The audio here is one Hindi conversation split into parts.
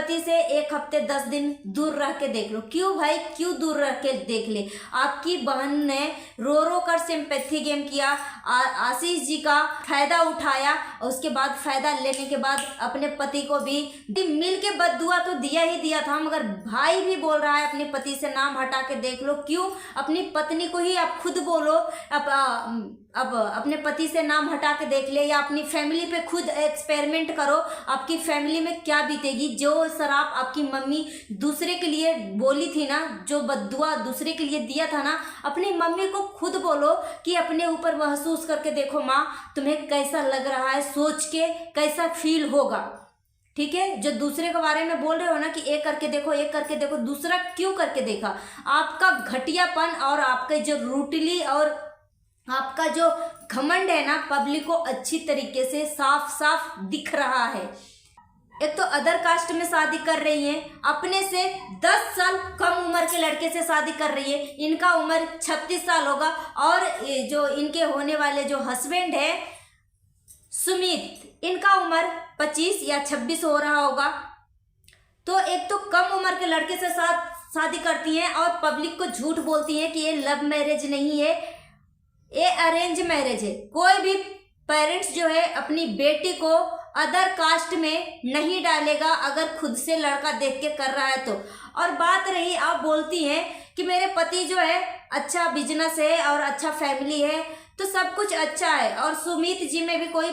पति से 1 हफ्ते 10 दिन दूर रह के देख लो। क्यों भाई, क्यों दूर रह के देख ले? आपकी बहन ने रो रो कर सिंपैथी गेम किया, आशीष जी का फायदा उठाया, और उसके बाद फायदा लेने के बाद अपने पति को भी मिल के बददुआ तो दिया ही दिया था, मगर भाई भी बोल रहा है अपने पति से नाम हटा के देख लो। क्यों? अपनी पत्नी को ही आप खुद बोलो, अब अपने पति से नाम हटा के देख ले, या अपनी फैमिली पे खुद एक्सपेरिमेंट करो, आपकी फैमिली में क्या बीतेगी। जो शराब आपकी मम्मी दूसरे के लिए बोली थी ना, जो बद्दुआ दूसरे के लिए दिया था ना, अपनी मम्मी को खुद बोलो कि अपने ऊपर महसूस करके देखो माँ, तुम्हें कैसा लग रहा है, सोच के कैसा फील होगा। ठीक है, जो दूसरे के बारे में बोल रहे हो ना कि एक करके देखो, एक करके देखो, दूसरा क्यों करके देखा? आपका घटियापन और आपके जो रूटली और आपका जो घमंड है ना, पब्लिक को अच्छी तरीके से साफ साफ दिख रहा है। एक तो अदर कास्ट में शादी कर रही है, अपने से 10 साल कम उम्र के लड़के से शादी कर रही है, इनका उम्र 36 साल होगा, और जो इनके होने वाले जो हस्बैंड है सुमित, इनका उम्र 25 या 26 हो रहा होगा। तो एक तो कम उम्र के लड़के से शादी करती हैं और पब्लिक को झूठ बोलती हैं कि ये लव मैरिज नहीं है, ये अरेंज मैरिज है। कोई भी पेरेंट्स जो है अपनी बेटी को अदर कास्ट में नहीं डालेगा अगर खुद से लड़का देख के कर रहा है तो। और बात रही, आप बोलती हैं कि मेरे पति जो है अच्छा बिजनेस है और अच्छा फैमिली है, तो सब कुछ अच्छा है, और सुमित जी में भी कोई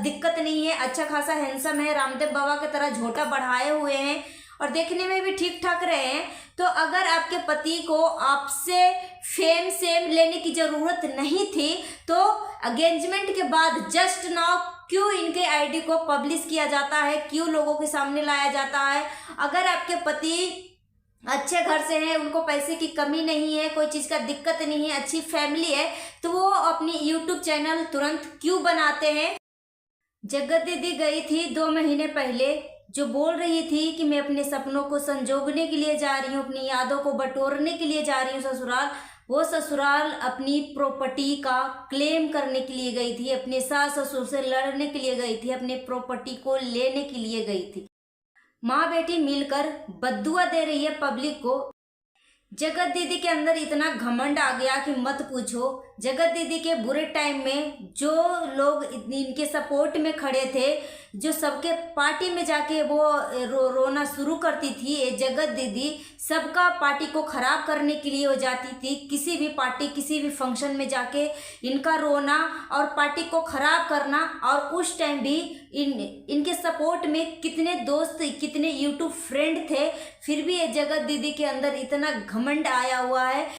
दिक्कत नहीं है, अच्छा खासा हैंडसम है, रामदेव बाबा की तरह झोटा बढ़ाए हुए हैं और देखने में भी ठीक ठाक रहे हैं। तो अगर आपके पति को आपसे फेम सेम लेने की जरूरत नहीं थी, तो एंगेजमेंट के बाद जस्ट नाउ क्यों इनके आईडी को पब्लिश किया जाता है, क्यों लोगों के सामने लाया जाता है? अगर आपके पति अच्छे घर से हैं, उनको पैसे की कमी नहीं है, कोई चीज़ का दिक्कत नहीं है, अच्छी फैमिली है, तो वो अपनी यूट्यूब चैनल तुरंत क्यों बनाते हैं? जगत दीदी गई थी 2 महीने पहले, जो बोल रही थी कि मैं अपने सपनों को संजोगने के लिए जा रही हूँ, अपनी यादों को बटोरने के लिए जा रही हूँ ससुराल, वो ससुराल अपनी प्रॉपर्टी का क्लेम करने के लिए गई थी, अपने सास ससुर से लड़ने के लिए गई थी, अपने प्रॉपर्टी को लेने के लिए गई थी। माँ बेटी मिलकर बद्दुआ दे रही है पब्लिक को। जगत दीदी के अंदर इतना घमंड आ गया कि मत पूछो। जगत दीदी के बुरे टाइम में जो लोग इनके सपोर्ट में खड़े थे, जो सबके पार्टी में जाके वो रोना शुरू करती थी, ये जगत दीदी सबका पार्टी को खराब करने के लिए हो जाती थी। किसी भी पार्टी, किसी भी फंक्शन में जाके इनका रोना और पार्टी को खराब करना, और उस टाइम भी इनके सपोर्ट में कितने दोस्त, कितने यूट्यूब फ्रेंड थे, फिर भी ये जगत दीदी के अंदर इतना घमंड आया हुआ है।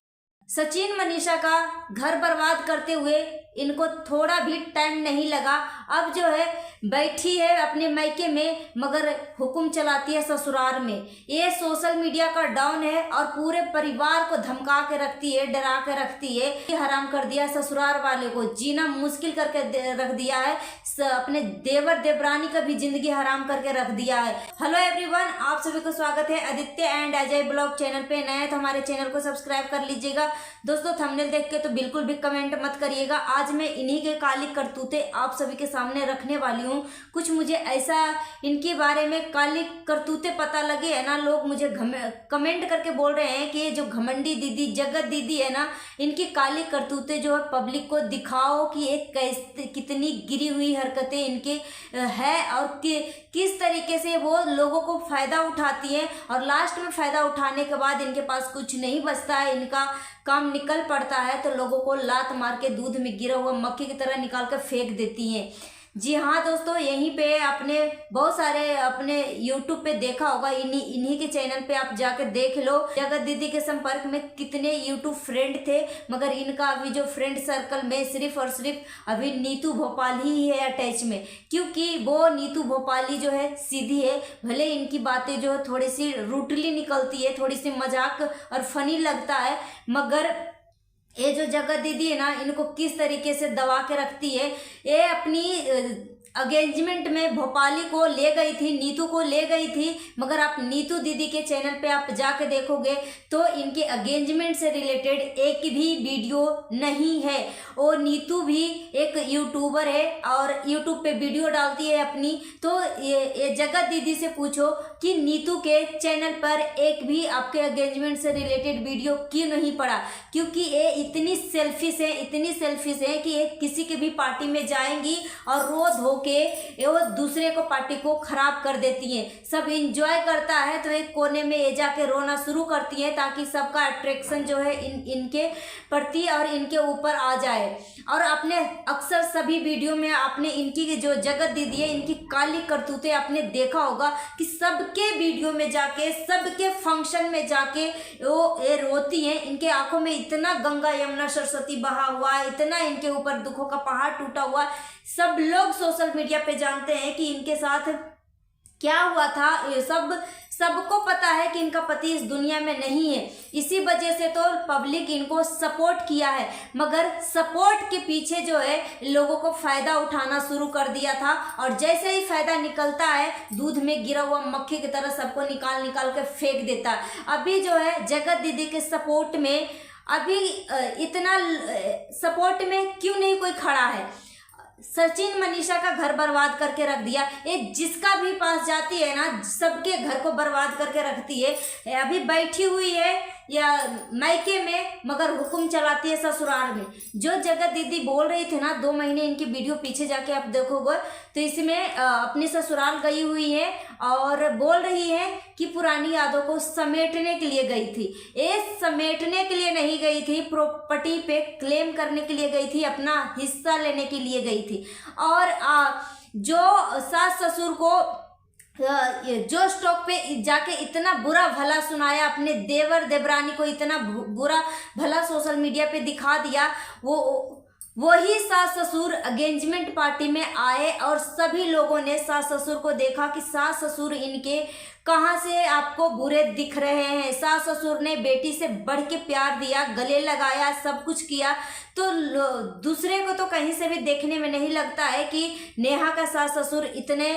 सचिन मनीषा का घर बर्बाद करते हुए इनको थोड़ा भी टाइम नहीं लगा। अब जो है बैठी है अपने मायके में, मगर हुक्म चलाती है ससुराल में। ये सोशल मीडिया का डाउन है और पूरे परिवार को धमका के रखती है, डरा के रखती है। ये हराम कर दिया ससुराल वाले को, जीना मुश्किल करके रख दिया है, अपने देवर देवरानी का भी जिंदगी हराम करके रख दिया है। हेलो एवरीवन, आप सभी को स्वागत है Aditya and Ajay blog channel पे। नए तो हमारे चैनल को सब्सक्राइब कर लीजिएगा। दोस्तों थंबनेल देख के तो बिल्कुल भी कमेंट मत करिएगा। आज मैं इन्हीं के काली करतूते आप सभी के सामने रखने वाली हूँ। कुछ मुझे ऐसा इनके बारे में काली करतूते पता लगे है ना, लोग मुझे कमेंट करके बोल रहे हैं कि ये जो घमंडी दीदी जगत दीदी है ना, इनकी काली करतूते जो है पब्लिक को दिखाओ कि एक कितनी गिरी हुई हरकतें इनके है, और किस तरीके से वो लोगों को फायदा उठाती है, और लास्ट में फायदा उठाने के बाद इनके पास कुछ नहीं बचता है, इनका काम निकल पड़ता है तो लोगों को लात मार के दूध में गिरा हुआ मक्खी की तरह निकाल कर फेंक देती हैं। जी हाँ दोस्तों, यहीं पे आपने बहुत सारे अपने YouTube पे देखा होगा, इन्हीं के चैनल पे आप जाकर देख लो। जगत दीदी के संपर्क में कितने YouTube फ्रेंड थे, मगर इनका अभी जो फ्रेंड सर्कल में सिर्फ और सिर्फ अभी नीतू भोपाली ही है अटैच में, क्योंकि वो नीतू भोपाली जो है सीधी है। भले इनकी बातें जो है थोड़ी सी रूटली निकलती है, थोड़ी सी मजाक और फनी लगता है, मगर ये जो जगत दीदी है ना, इनको किस तरीके से दबा के रखती है। ये अपनी एंगेजमेंट में भोपाली को ले गई थी, नीतू को ले गई थी, मगर आप नीतू दीदी के चैनल पे आप जाके देखोगे तो इनके एंगेजमेंट से रिलेटेड एक भी वीडियो नहीं है। और नीतू भी एक यूट्यूबर है और यूट्यूब पे वीडियो डालती है अपनी, तो ये जगत दीदी से पूछो कि नीतू के चैनल पर एक भी आपके एंगेजमेंट से रिलेटेड वीडियो क्यों नहीं पड़ा, क्योंकि ये इतनी सेल्फिश है कि ये किसी के भी पार्टी में जाएंगी और रो धो के वो दूसरे को पार्टी को खराब कर देती हैं। सब इंजॉय करता है तो एक कोने में ये जाके रोना शुरू करती हैं ताकि सबका अट्रैक्शन जो है इनके प्रति और इनके ऊपर आ जाए। और आपने अक्सर सभी वीडियो में आपने इनकी जो जगत दीदी है इनकी काली करतूतें आपने देखा होगा कि सबके वीडियो में जाके सबके फंक्शन में जाके वो ये रोती हैं। इनके आंखों में इतना गंगा यमुना सरस्वती बहा हुआ है, इतना इनके ऊपर दुखों का पहाड़ टूटा हुआ है। सब लोग सोशल मीडिया पे जानते हैं कि इनके साथ क्या हुआ था। ये सबको पता है कि इनका पति इस दुनिया में नहीं है। इसी वजह से तो पब्लिक इनको सपोर्ट किया है, मगर सपोर्ट के पीछे जो है लोगों को फायदा उठाना शुरू कर दिया था। और जैसे ही फायदा निकलता है दूध में गिरा हुआ मक्खी की तरह सबको निकाल के फेंक देता है। अभी जो है जगत दीदी के सपोर्ट में अभी इतना सपोर्ट में क्यों नहीं कोई खड़ा है। सचिन मनीषा का घर बर्बाद करके रख दिया। ये जिसका भी पास जाती है ना सबके घर को बर्बाद करके रखती है। अभी बैठी हुई है या मायके में, मगर हुक्म चलाती है ससुराल में। जो जगत दीदी बोल रही थी ना 2 महीने इनकी वीडियो पीछे जाके आप देखोगे तो इसमें अपनी ससुराल गई हुई है और बोल रही है कि पुरानी यादों को समेटने के लिए गई थी। ये समेटने के लिए नहीं गई थी, प्रॉपर्टी पे क्लेम करने के लिए गई थी, अपना हिस्सा लेने के लिए गई थी। और जो सास ससुर को जो स्टॉक पे जाके इतना बुरा भला सुनाया, अपने देवर देवरानी को इतना बुरा भला सोशल मीडिया पे दिखा दिया, वही सास ससुर एंगेजमेंट पार्टी में आए और सभी लोगों ने सास ससुर को देखा कि सास ससुर इनके कहाँ से आपको बुरे दिख रहे हैं। सास ससुर ने बेटी से बढ़ के प्यार दिया, गले लगाया, सब कुछ किया। तो दूसरे को तो कहीं से भी देखने में नहीं लगता है कि नेहा का सास ससुर इतने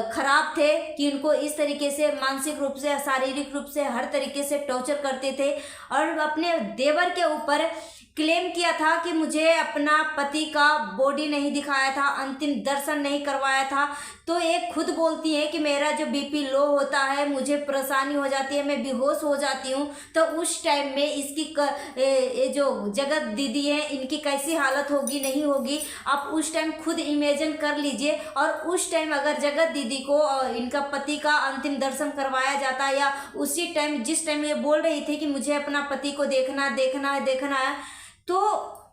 खराब थे कि उनको इस तरीके से मानसिक रूप से, शारीरिक रूप से, हर तरीके से टॉर्चर करते थे। और अपने देवर के ऊपर क्लेम किया था कि मुझे अपना पति का बॉडी नहीं दिखाया था, अंतिम दर्शन नहीं करवाया था। तो एक खुद बोलती है कि मेरा जो बीपी लो होता है, मुझे परेशानी हो जाती है, मैं बेहोश हो जाती हूँ। तो उस टाइम में इसकी ये जो जगत दीदी है इनकी कैसी हालत होगी, नहीं होगी, आप उस टाइम खुद इमेजिन कर लीजिए। और उस टाइम अगर जगत दीदी को इनका पति का अंतिम दर्शन करवाया जाता, या उसी टाइम जिस टाइम ये बोल रही थी कि मुझे अपना पति को देखना है, तो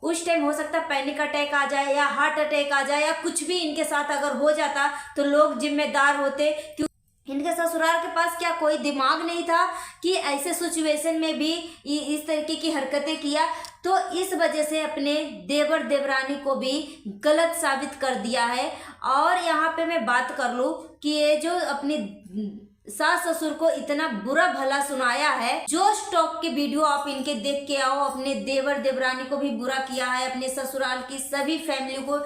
उस टाइम हो सकता पैनिक अटैक आ जाए या हार्ट अटैक आ जाए या कुछ भी इनके साथ अगर हो जाता तो लोग जिम्मेदार होते। क्यों इनके ससुराल के पास क्या कोई दिमाग नहीं था कि ऐसे सिचुएशन में भी इस तरीके की हरकतें किया। तो इस वजह से अपने देवर देवरानी को भी गलत साबित कर दिया है। और यहाँ पे मैं बात कर लूँ कि ये जो अपनी सास ससुर को इतना बुरा भला सुनाया है, जो स्टॉक के वीडियो आप इनके देख के आओ, अपने देवर देवरानी को भी बुरा किया है, अपने ससुराल की सभी फैमिली को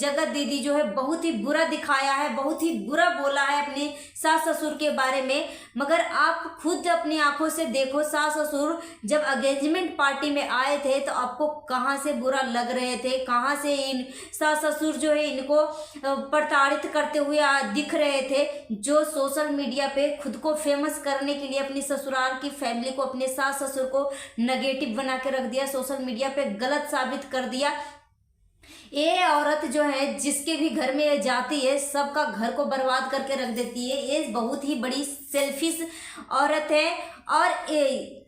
जगत दीदी जो है बहुत ही बुरा दिखाया है, बहुत ही बुरा बोला है अपने सास ससुर के बारे में। मगर आप खुद अपनी आंखों से देखो, सास ससुर जब एंगेजमेंट पार्टी में आए थे तो आपको कहाँ से बुरा लग रहे थे, कहाँ से इन सास ससुर जो है इनको प्रताड़ित करते हुए दिख रहे थे। जो सोशल मीडिया पे खुद को फेमस करने के लिए अपनी ससुराल की फैमिली को, अपने सास ससुर को नेगेटिव बना के रख दिया, सोशल मीडिया पे गलत साबित कर दिया। ये औरत जो है जिसके भी घर में ये जाती है सबका घर को बर्बाद करके रख देती है। ये बहुत ही बड़ी सेल्फिश औरत है और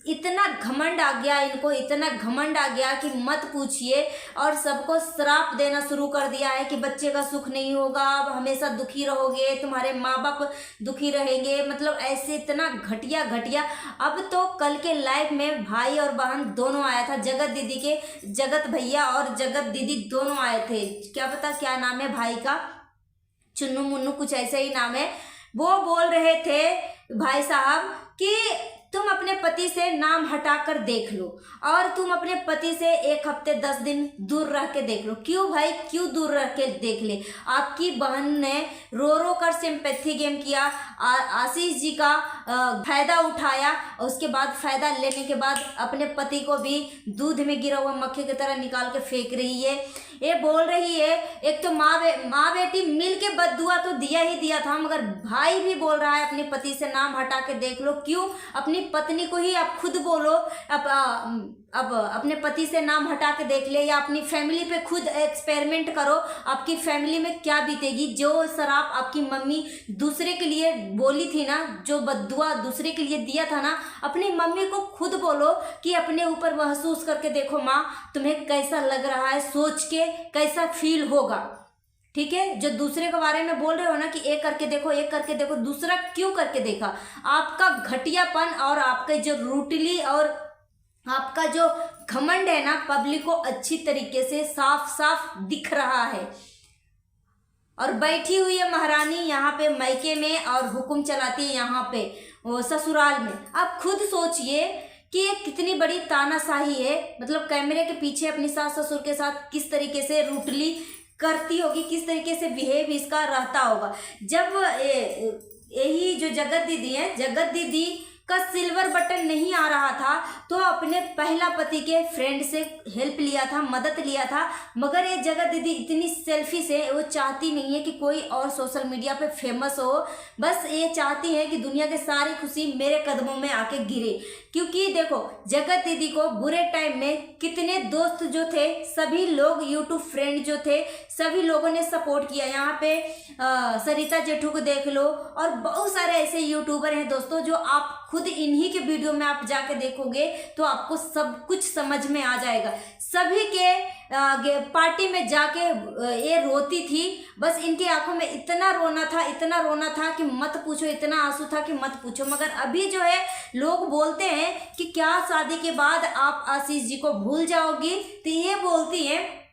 इतना घमंड आ गया इनको, इतना घमंड आ गया कि मत पूछिए। और सबको श्राप देना शुरू कर दिया है कि बच्चे का सुख नहीं होगा, आप हमेशा दुखी रहोगे, तुम्हारे माँ बाप दुखी रहेंगे, मतलब ऐसे इतना घटिया। अब तो कल के लाइव में भाई और बहन दोनों आया था, जगत दीदी के जगत भैया और जगत दीदी दोनों आए थे। क्या पता क्या नाम है भाई का, चुन्नू मुन्नू कुछ ऐसा ही नाम है। वो बोल रहे थे भाई साहब कि तुम अपने पति से नाम हटाकर देख लो और तुम अपने पति से 1 हफ्ते 10 दिन दूर रह के देख लो। क्यों भाई, क्यों दूर रह के देख ले? आपकी बहन ने रो कर सिंपैथी गेम किया, आशीष जी का फायदा उठाया और उसके बाद फायदा लेने के बाद अपने पति को भी दूध में गिरा हुआ मक्खी की तरह निकाल के फेंक रही है। ये बोल रही है, एक तो माँ बेटी मिल के बददुआ तो दिया ही दिया था, मगर भाई भी बोल रहा है अपने पति से नाम हटा के देख लो। क्यों? अपनी पत्नी को ही आप खुद बोलो, अब अपने पति से नाम हटा के देख ले, या अपनी फैमिली पे खुद एक्सपेरिमेंट करो, आपकी फैमिली में क्या बीतेगी। जो शराब आपकी मम्मी दूसरे के लिए बोली थी ना, जो बद्दुआ दूसरे के लिए दिया था ना, अपनी मम्मी को खुद बोलो कि अपने ऊपर महसूस करके देखो माँ, तुम्हें कैसा लग रहा है, सोच के कैसा फील होगा। ठीक है, जो दूसरे के बारे में बोल रहे हो ना कि एक करके देखो, एक करके देखो, दूसरा क्यों करके देखा? आपका घटियापन और आपके जो रूटली और आपका जो घमंड है ना, पब्लिक को अच्छी तरीके से साफ साफ दिख रहा है। और बैठी हुई है महारानी यहाँ पे मैके में और हुक्म चलाती है यहाँ पे ससुराल में। आप खुद सोचिए कि ये कितनी बड़ी तानाशाही है। मतलब कैमरे के पीछे अपनी सास ससुर के साथ किस तरीके से रूटली करती होगी, किस तरीके से बिहेव इसका रहता होगा। जब यही जो जगत दीदी है, जगत दीदी का सिल्वर बटन नहीं आ रहा था तो अपने पहला पति के फ्रेंड से हेल्प लिया था, मदद लिया था। मगर ये जगत दीदी इतनी सेल्फिश है, वो चाहती नहीं है कि कोई और सोशल मीडिया पे फेमस हो। बस ये चाहती है कि दुनिया के सारी खुशी मेरे कदमों में आके गिरे। क्योंकि देखो, जगत दीदी को बुरे टाइम में कितने दोस्त जो थे, सभी लोग यूट्यूब फ्रेंड जो थे, सभी लोगों ने सपोर्ट किया। यहाँ पे सरिता जेठू को देख लो, और बहुत सारे ऐसे यूट्यूबर हैं दोस्तों, जो आप खुद इन्हीं के वीडियो में आप जाके देखोगे तो आपको सब कुछ समझ में आ जाएगा। सभी के पार्टी में जाके ये रोती थी, बस इनकी आंखों में इतना रोना था, इतना रोना था कि मत पूछो, इतना आंसू था कि मत पूछो। मगर अभी जो है लोग बोलते हैं कि क्या शादी के बाद आप आशीष जी को भूल जाओगी, तो ये बोलती है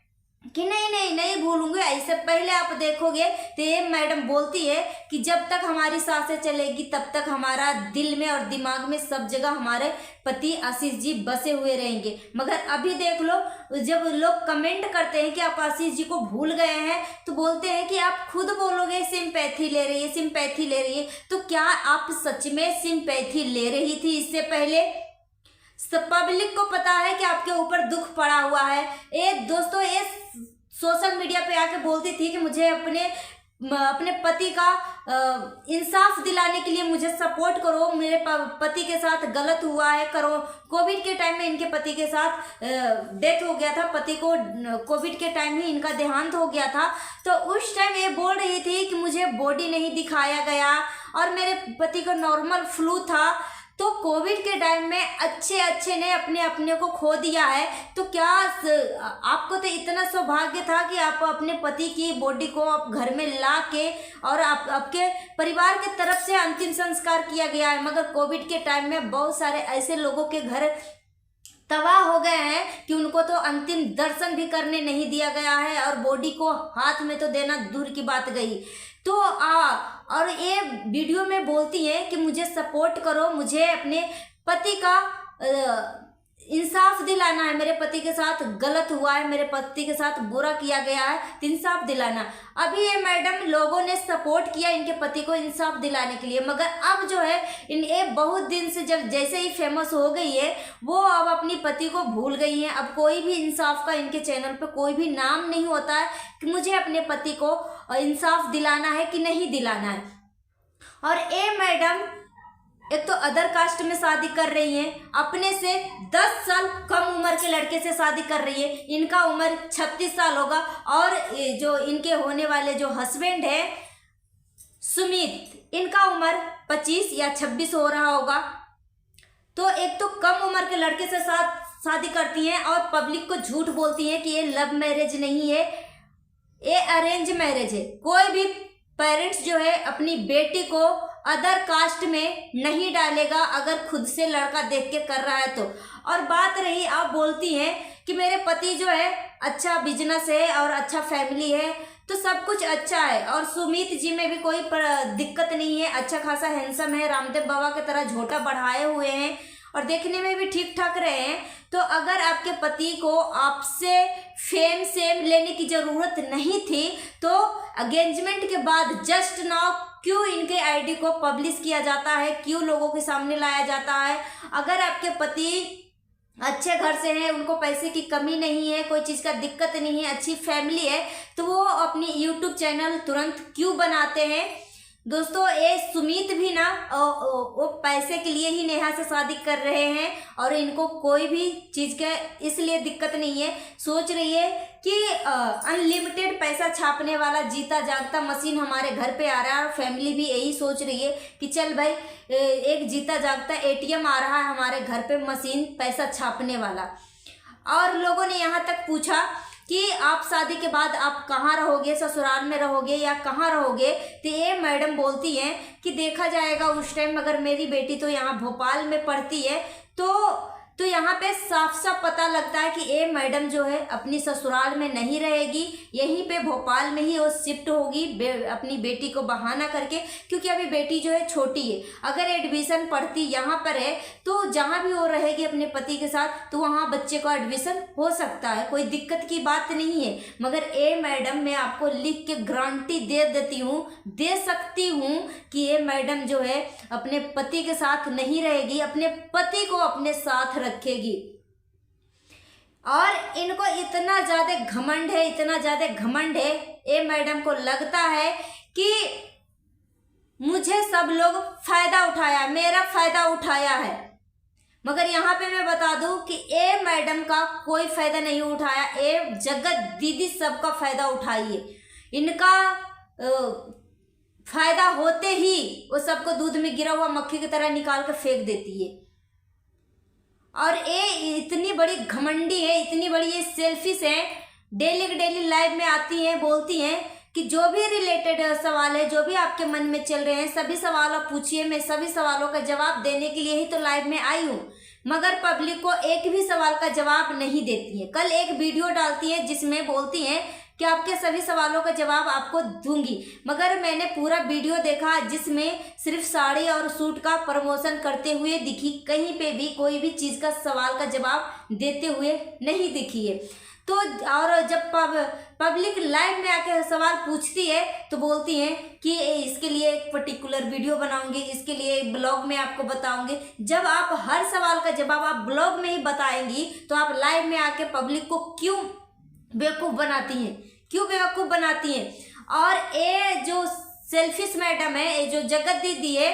कि नहीं भूलूंगी। ऐसे पहले आप देखोगे तो ये मैडम बोलती है कि जब तक हमारी सांसें चलेगी तब तक हमारा दिल में और दिमाग में सब जगह हमारे पति आशीष जी बसे हुए रहेंगे। मगर अभी देख लो, जब लोग कमेंट करते हैं कि आप आशीष जी को भूल गए हैं, तो बोलते हैं कि आप खुद बोलोगे सिंपैथी ले रही है, सिंपैथी ले रही है। तो क्या आप सच में सिंपैथी ले रही थी इससे पहले? सब पब्लिक को पता है कि आपके ऊपर दुख पड़ा हुआ है। ये दोस्तों, ये सोशल मीडिया पे आके बोलती थी कि मुझे अपने पति का इंसाफ दिलाने के लिए मुझे सपोर्ट करो, मेरे पति के साथ गलत हुआ है करो। कोविड के टाइम में इनके पति के साथ डेथ हो गया था, पति को कोविड के टाइम ही इनका देहांत हो गया था। तो उस टाइम ये बोल रही थी कि मुझे बॉडी नहीं दिखाया गया और मेरे पति को नॉर्मल फ्लू था। तो कोविड के टाइम में अच्छे ने अपने को खो दिया है। तो क्या आपको तो इतना सौभाग्य था कि आप अपने पति की बॉडी को आप घर में ला के और आपके परिवार की तरफ से अंतिम संस्कार किया गया है। मगर कोविड के टाइम में बहुत सारे ऐसे लोगों के घर तबाह हो गए हैं कि उनको तो अंतिम दर्शन भी करने नहीं दिया गया है, और बॉडी को हाथ में तो देना दूर की बात गई। तो और ये वीडियो में बोलती है कि मुझे सपोर्ट करो, मुझे अपने पति का इंसाफ दिलाना है, मेरे पति के साथ गलत हुआ है, मेरे पति के साथ बुरा किया गया है, इंसाफ दिलाना। अभी ये मैडम लोगों ने सपोर्ट किया इनके पति को इंसाफ दिलाने के लिए। मगर अब जो है ये बहुत दिन से जब जैसे ही फेमस हो गई है, वो अब अपनी पति को भूल गई हैं। अब कोई भी इंसाफ का इनके चैनल पे कोई भी नाम नहीं होता है कि मुझे अपने पति को इंसाफ दिलाना है कि नहीं दिलाना है। और ये मैडम एक तो अदर कास्ट में शादी कर रही है, अपने से 10 साल कम उम्र के लड़के से शादी कर रही है। इनका उम्र 36 साल होगा, और जो इनके होने वाले जो हस्बैंड है सुमित, इनका उम्र 25 या 26 हो रहा होगा। तो एक तो कम उम्र के लड़के से शादी करती हैं और पब्लिक को झूठ बोलती हैं कि ये लव मैरिज नहीं है, ये अरेंज मैरिज है। कोई भी पेरेंट्स जो है अपनी बेटी को अदर कास्ट में नहीं डालेगा अगर खुद से लड़का देख के कर रहा है तो। और बात रही, आप बोलती हैं कि मेरे पति जो है अच्छा बिजनेस है और अच्छा फैमिली है, तो सब कुछ अच्छा है। और सुमित जी में भी कोई दिक्कत नहीं है, अच्छा खासा हैंडसम है, रामदेव बाबा की तरह झोटा बढ़ाए हुए हैं और देखने में भी ठीक ठाक रहे हैं। तो अगर आपके पति को आपसे फेम लेने की ज़रूरत नहीं थी, तो एंगेजमेंट के बाद जस्ट नाउ क्यों इनके आईडी को पब्लिश किया जाता है, क्यों लोगों के सामने लाया जाता है। अगर आपके पति अच्छे घर से हैं, उनको पैसे की कमी नहीं है, कोई चीज़ का दिक्कत नहीं है, अच्छी फैमिली है, तो वो अपनी यूट्यूब चैनल तुरंत क्यों बनाते हैं। दोस्तों ये सुमित भी ना वो पैसे के लिए ही नेहा से शादी कर रहे हैं और इनको कोई भी चीज़ के इसलिए दिक्कत नहीं है। सोच रही है कि अनलिमिटेड पैसा छापने वाला जीता जागता मशीन हमारे घर पे आ रहा है और फैमिली भी यही सोच रही है कि चल भाई एक जीता जागता एटीएम आ रहा है हमारे घर पे, मशीन पैसा छापने वाला। और लोगों ने यहाँ तक पूछा कि आप शादी के बाद आप कहाँ रहोगे, ससुराल में रहोगे या कहाँ रहोगे। तो ये मैडम बोलती हैं कि देखा जाएगा उस टाइम, अगर मेरी बेटी तो यहाँ भोपाल में पढ़ती है तो यहाँ पे साफ साफ पता लगता है कि ये मैडम जो है अपनी ससुराल में नहीं रहेगी, यहीं पे भोपाल में ही वो शिफ्ट होगी अपनी बेटी को बहाना करके, क्योंकि अभी बेटी जो है छोटी है। अगर एडमिशन पढ़ती यहाँ पर है तो जहाँ भी वो रहेगी अपने पति के साथ तो वहाँ बच्चे को एडमिशन हो सकता है, कोई दिक्कत की बात नहीं है। मगर ये मैडम मैं आपको लिख के गारंटी दे सकती हूँ कि ये मैडम जो है अपने पति के साथ नहीं रहेगी, अपने पति को अपने साथ रखेगी। और इनको इतना ज्यादा घमंड है, ये मैडम को लगता है कि मुझे सब लोग फायदा उठाया, मेरा फायदा उठाया है। मगर यहाँ पे मैं बता दूं कि ये मैडम का कोई फायदा नहीं उठाया, ये जगत दीदी सबका फायदा उठाई है। इनका फायदा होते ही वो सबको दूध में गिरा हुआ मक्खी की तरह निकाल कर फेंक देती है। और ये इतनी बड़ी घमंडी है, इतनी बड़ी ये सेल्फिश है, डेली लाइव में आती हैं, बोलती हैं कि जो भी रिलेटेड सवाल है, जो भी आपके मन में चल रहे हैं सभी सवाल आप पूछिए, मैं सभी सवालों का जवाब देने के लिए ही तो लाइव में आई हूँ। मगर पब्लिक को एक भी सवाल का जवाब नहीं देती है। कल एक वीडियो डालती है जिसमें बोलती हैं कि आपके सभी सवालों का जवाब आपको दूंगी, मगर मैंने पूरा वीडियो देखा जिसमें सिर्फ साड़ी और सूट का प्रमोशन करते हुए दिखी, कहीं पे भी कोई भी चीज़ का सवाल का जवाब देते हुए नहीं दिखी है। तो और जब पब्लिक लाइव में आके सवाल पूछती है तो बोलती हैं कि इसके लिए एक पर्टिकुलर वीडियो बनाऊंगी, इसके लिए ब्लॉग में आपको बताऊंगी। जब आप हर सवाल का जवाब आप ब्लॉग में ही बताएंगी तो आप लाइव में आके पब्लिक को क्यों बेवकूफ़ बनाती हैं। और ये जो सेल्फिश मैडम है, ये जो जगत दीदी है,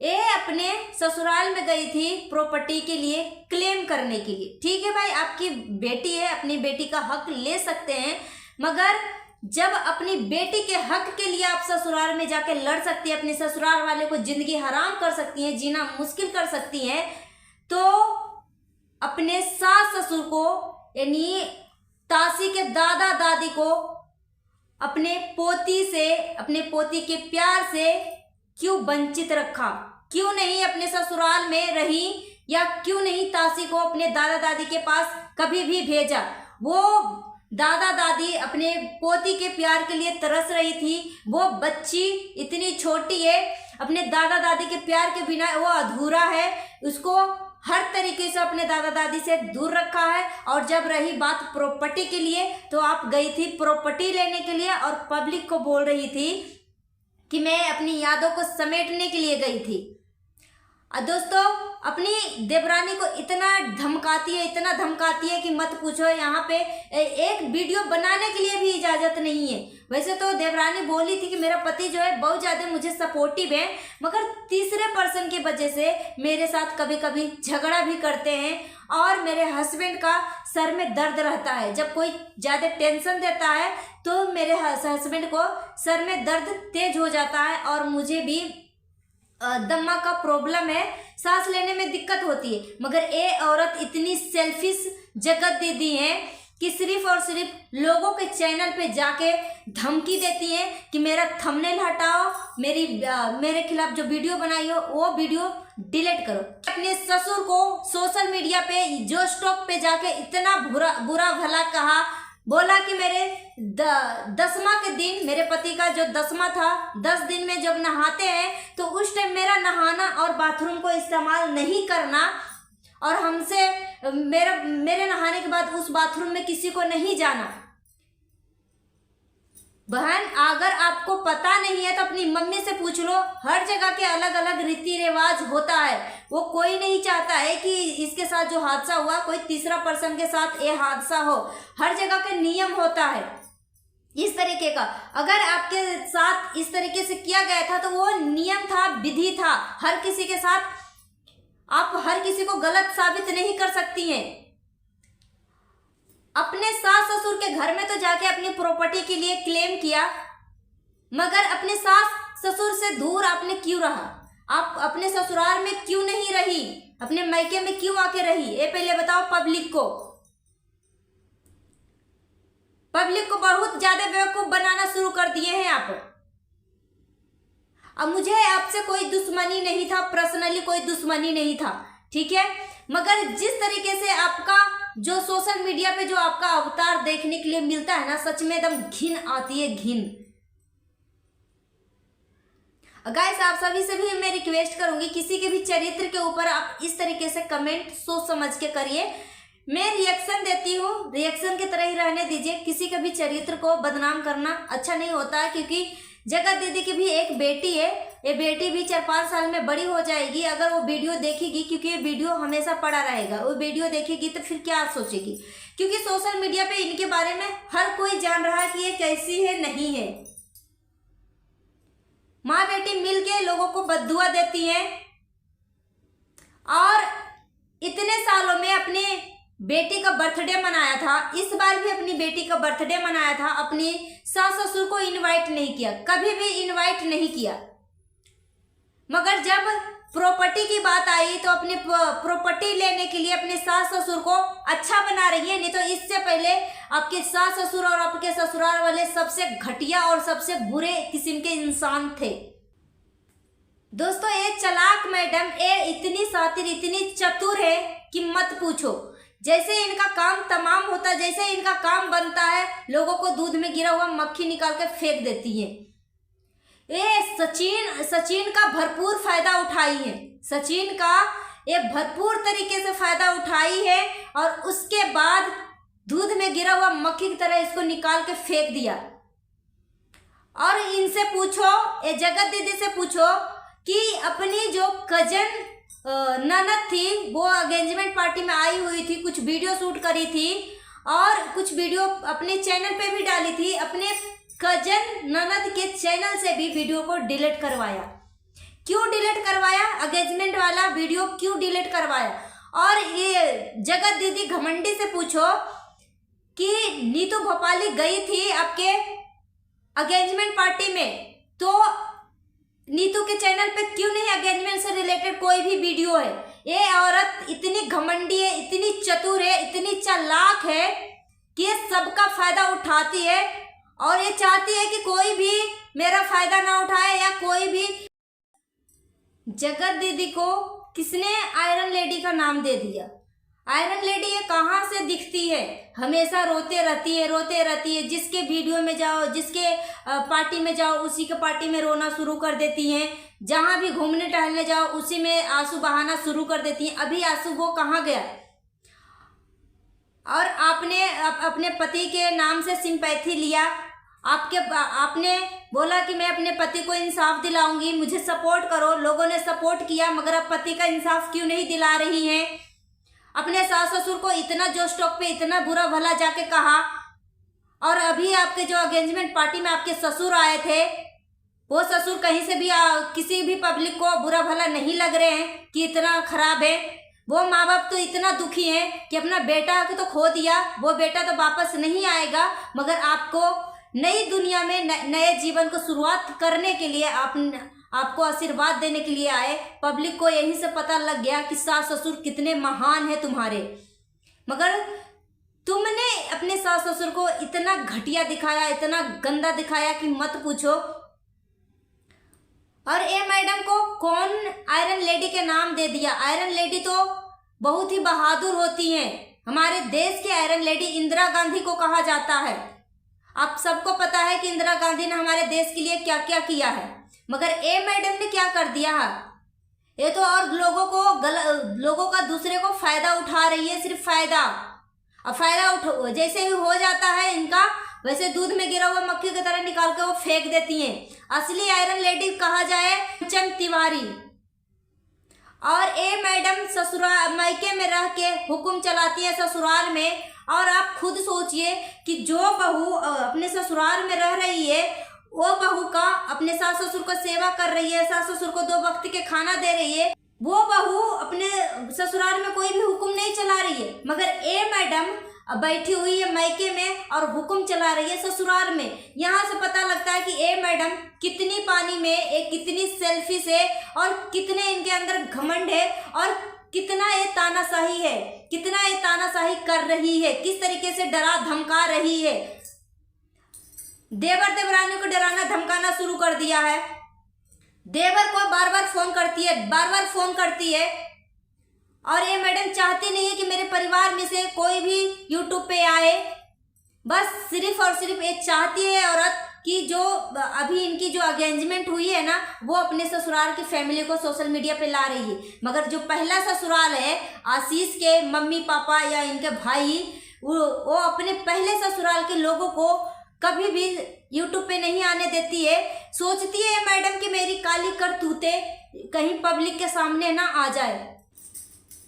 ये अपने ससुराल में गई थी प्रॉपर्टी के लिए क्लेम करने के लिए। ठीक है भाई, आपकी बेटी है, अपनी बेटी का हक ले सकते हैं, मगर जब अपनी बेटी के हक के लिए आप ससुराल में जाके लड़ सकती है, अपने ससुराल वाले को जिंदगी हराम कर सकती हैं, जीना मुश्किल कर सकती हैं, तो अपने सास ससुर को यानी तासी के दादा दादी को अपने पोती के प्यार से क्यों वंचित रखा, क्यों नहीं अपने ससुराल में रही, या क्यों नहीं तासी को अपने दादा दादी के पास कभी भी भेजा। वो दादा दादी अपने पोती के प्यार के लिए तरस रही थी। वो बच्ची इतनी छोटी है, अपने दादा दादी के प्यार के बिना वो अधूरा है, उसको हर तरीके से अपने दादा दादी से दूर रखा है। और जब रही बात प्रॉपर्टी के लिए, तो आप गई थी प्रॉपर्टी लेने के लिए और पब्लिक को बोल रही थी कि मैं अपनी यादों को समेटने के लिए गई थी। दोस्तों, अपनी देवरानी को इतना धमकाती है कि मत पूछो। यहाँ पे एक वीडियो बनाने के लिए भी इजाज़त नहीं है। वैसे तो देवरानी बोली थी कि मेरा पति जो है बहुत ज़्यादा मुझे सपोर्टिव है, मगर तीसरे पर्सन की वजह से मेरे साथ कभी कभी झगड़ा भी करते हैं और मेरे हस्बैंड का सर में दर्द रहता है। जब कोई ज़्यादा टेंशन देता है तो मेरे हस्बैंड को सर में दर्द तेज हो जाता है और मुझे भी दमा का प्रॉब्लम है, सांस लेने में दिक्कत होती है। मगर ये औरत इतनी सेल्फिश जगत दीदी है कि सिर्फ और सिर्फ लोगों के चैनल पे जाके धमकी देती हैं कि मेरा थंबनेल हटाओ, मेरे खिलाफ जो वीडियो बनाई हो वो वीडियो डिलीट करो। अपने ससुर को सोशल मीडिया पे जो स्टॉक पे जाके इतना बुरा भला कहा, बोला कि मेरे दसवां के दिन, मेरे पति का जो दसवां था, 10 दिन में जब नहाते हैं तो उस टाइम मेरा नहाना और बाथरूम को इस्तेमाल नहीं करना, और हमसे मेरे नहाने के बाद उस बाथरूम में किसी को नहीं जाना। बहन अगर आपको पता नहीं है तो अपनी मम्मी से पूछ लो। हर जगह के अलग अलग रीति रिवाज होता है। वो कोई नहीं चाहता है कि इसके साथ जो हादसा हुआ कोई तीसरा पर्सन के साथ ये हादसा हो। हर जगह का नियम होता है इस तरीके का। अगर आपके साथ इस तरीके से किया गया था तो वो नियम था, विधि था। हर किसी के साथ आप हर किसी को गलत साबित नहीं कर सकती हैं। अपने सास ससुर के घर में तो जाके अपनी प्रॉपर्टी के लिए क्लेम किया, मगर अपने सास ससुर से दूर आपने क्यों रहा? आप अपने ससुराल में क्यों नहीं रही? अपने मायके में क्यों आके रही? ये पहले बताओ पब्लिक को। पब्लिक को बहुत ज्यादा बेवकूफ बनाना शुरू कर दिए हैं आप। अब मुझे आपसे कोई दुश्मनी नहीं था, पर्सनली कोई दुश्मनी नहीं था, ठीक है, मगर जिस तरीके से आपका जो सोशल मीडिया पे जो आपका अवतार देखने के लिए मिलता है ना, सच में एकदम घिन आती है, घिन। गाइस आप सभी से भी मैं रिक्वेस्ट करूंगी, किसी के भी चरित्र के ऊपर आप इस तरीके से कमेंट सोच समझ के करिए। मैं रिएक्शन देती हूँ, रिएक्शन की तरह ही रहने दीजिए। किसी के भी चरित्र को बदनाम करना अच्छा नहीं होता है, क्योंकि जगत दीदी की भी एक बेटी है। ये बेटी भी 4-5 साल में बड़ी हो जाएगी। अगर वो वीडियो देखेगी, क्योंकि ये वीडियो हमेशा पड़ा रहेगा, वो वीडियो देखेगी तो फिर क्या सोचेगी? क्योंकि सोशल मीडिया पे इनके बारे में हर कोई जान रहा है कि ये कैसी है, नहीं है। माँ बेटी मिलके लोगों को बद्दुआ देती हैं, और इतने सालों में अपने बेटी का बर्थडे मनाया था, इस बार भी अपनी बेटी का बर्थडे मनाया था, अपनी सास ससुर को इनवाइट नहीं किया, कभी भी इनवाइट नहीं किया। मगर जब प्रॉपर्टी की बात आई तो अपनी प्रॉपर्टी लेने के लिए अपने सास ससुर को अच्छा बना रही है। नहीं तो इससे पहले आपके सास ससुर और आपके ससुराल वाले सबसे घटिया और सबसे बुरे किस्म के इंसान थे। दोस्तों ये चालाक मैडम ये इतनी शातिर, इतनी चतुर है कि मत पूछो। जैसे इनका काम तमाम होता है, जैसे इनका काम बनता है, लोगों को दूध में गिरा हुआ मक्खी निकाल के फेंक देती है। ये सचिन का भरपूर फायदा उठाई है, सचिन का ये भरपूर तरीके से फायदा उठाई है, और उसके बाद दूध में गिरा हुआ मक्खी की तरह इसको निकाल के फेंक दिया। और इनसे पूछो, ये जगत दीदी से पूछो कि अपनी जो कजन ननद थी वो एंगेजमेंट पार्टी में आई हुई थी, कुछ वीडियो शूट करी थी और कुछ वीडियो अपने चैनल पे भी डाली थी। अपने कजन ननद के चैनल से भी वीडियो को डिलीट करवाया। क्यों डिलीट करवाया? एंगेजमेंट वाला वीडियो क्यों डिलीट करवाया? और ये जगत दीदी घमंडी से पूछो कि नीतू भोपाली गई थी आपके एंगेजमेंट पार्टी में, तो नीतू के चैनल पे क्यों नहीं एंगेजमेंट से रिलेटेड कोई भी वीडियो है? ये औरत इतनी घमंडी है, इतनी चतुर है, इतनी चालाक है कि ये सबका फायदा उठाती है, और ये चाहती है कि कोई भी मेरा फायदा ना उठाए, या कोई भी। जगत दीदी को किसने आयरन लेडी का नाम दे दिया? आयरन लेडी ये कहाँ से दिखती है? हमेशा रोते रहती है, रोते रहती है। जिसके वीडियो में जाओ, जिसके पार्टी में जाओ, उसी के पार्टी में रोना शुरू कर देती हैं। जहाँ भी घूमने टहलने जाओ उसी में आंसू बहाना शुरू कर देती हैं। अभी आंसू वो कहाँ गया? और आपने अपने पति के नाम से सिंपैथी लिया। आपने बोला कि मैं अपने पति को इंसाफ दिलाऊंगी, मुझे सपोर्ट करो। लोगों ने सपोर्ट किया, मगर अब पति का इंसाफ क्यों नहीं दिला रही हैं? अपने सास ससुर को इतना जोश टॉक पे इतना बुरा भला जाके कहा, और अभी आपके जो एंगेजमेंट पार्टी में आपके ससुर आए थे, वो ससुर कहीं से भी किसी भी पब्लिक को बुरा भला नहीं लग रहे हैं कि इतना खराब है। वो माँ बाप तो इतना दुखी हैं कि अपना बेटा को तो खो दिया, वो बेटा तो वापस नहीं आएगा, मगर आपको नई दुनिया में नए जीवन को शुरुआत करने के लिए आपको आशीर्वाद देने के लिए आए। पब्लिक को यहीं से पता लग गया कि सास ससुर कितने महान हैं तुम्हारे, मगर तुमने अपने सास ससुर को इतना घटिया दिखाया, इतना गंदा दिखाया कि मत पूछो। और ये मैडम को कौन आयरन लेडी के नाम दे दिया? आयरन लेडी तो बहुत ही बहादुर होती हैं। हमारे देश की आयरन लेडी इंदिरा गांधी को कहा जाता है। आप सबको पता है कि इंदिरा गांधी ने हमारे देश के लिए क्या क्या किया है, मगर ए मैडम ने क्या कर दिया है? ये तो और लोगों का दूसरे को फायदा उठा रही है, सिर्फ फायदा। अब फायदा जैसे ही हो जाता है इनका, वैसे दूध में गिरा हुआ मक्खी की तरह निकाल के वो फेंक देती हैं। असली आयरन लेडी कहा जाए कंचन तिवारी। और ये मैडम ससुराल मायके में रह के हुक्म चलाती है ससुराल में। और आप खुद सोचिए कि जो बहू अपने ससुराल में रह रही है, वो बहू का अपने सास ससुर को सेवा कर रही है, सास ससुर को 2 वक्त के खाना दे रही है, वो बहू अपने ससुराल में कोई भी हुक्म नहीं चला रही है। मगर ये मैडम बैठी हुई है मायके में और हुक्म चला रही है ससुराल में। यहाँ से पता लगता है कि ये मैडम कितनी पानी में, एक कितनी सेल्फिश है और कितने इनके अंदर घमंड है और कितना ये तानाशाही है, कितना ये तानाशाही कर रही है, किस तरीके से डरा धमका रही है। देवर देवरानी को डराना धमकाना शुरू कर दिया है। देवर को बार बार फोन करती है और ये मैडम चाहती नहीं है कि मेरे परिवार में से कोई भी यूट्यूब पे आए। बस सिर्फ और सिर्फ ये चाहती है औरत कि जो अभी इनकी जो एंगेजमेंट हुई है ना, वो अपने ससुराल की फैमिली को सोशल मीडिया पे ला रही है। मगर जो पहला ससुराल है आशीष के मम्मी पापा या इनके भाई, वो अपने पहले ससुराल के लोगों को कभी भी यूट्यूब पे नहीं आने देती है। सोचती है मैडम कि मेरी काली करतूते कहीं पब्लिक के सामने ना आ जाए।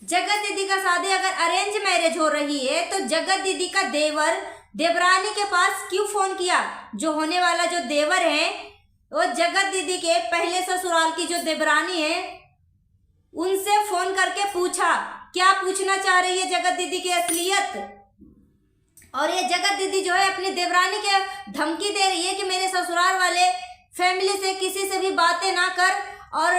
जगत दीदी का शादी अगर अरेंज मैरिज हो रही है तो जगत दीदी का देवर देवरानी के पास क्यों फोन किया? जो होने वाला जो देवर है वो जगत दीदी के पहले ससुराल की जो देवरानी है उनसे फोन करके पूछा। क्या पूछना चाह रही है जगत दीदी की असलियत? और ये जगत दीदी जो है अपनी देवरानी के धमकी दे रही है कि मेरे ससुराल वाले फैमिली से किसी से भी बातें ना कर और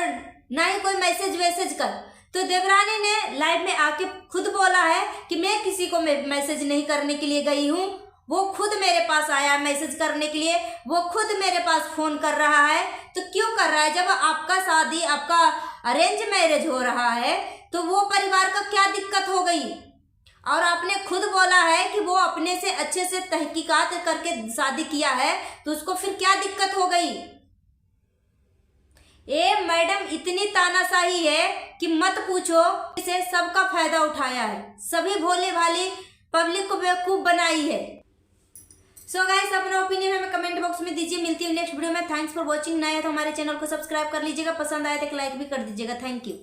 ना ही कोई मैसेज कर। तो देवरानी ने लाइव में आके खुद बोला है कि मैं किसी को मैसेज नहीं करने के लिए गई हूँ, वो खुद मेरे पास आया है मैसेज करने के लिए, वो खुद मेरे पास फोन कर रहा है। तो क्यों कर रहा है? जब आपका शादी, आपका अरेंज मैरिज हो रहा है तो वो परिवार का क्या दिक्कत हो गई? और आपने खुद बोला है कि वो अपने से अच्छे से तहकीकात करके शादी किया है, तो उसको फिर क्या दिक्कत हो गई? ये मैडम इतनी तानाशाही है कि मत पूछो। इसे सबका फायदा उठाया है, सभी भोले भाले पब्लिक को बेवकूफ बनाई है। सो गाइस, अपना ओपिनियन हमें कमेंट बॉक्स में दीजिए। मिलती है नेक्स्ट वीडियो में। Thanks for watching. नया है तो हमारे चैनल को सब्सक्राइब कर लीजिएगा, पसंद आया तो एक लाइक भी कर दीजिएगा। Thank you.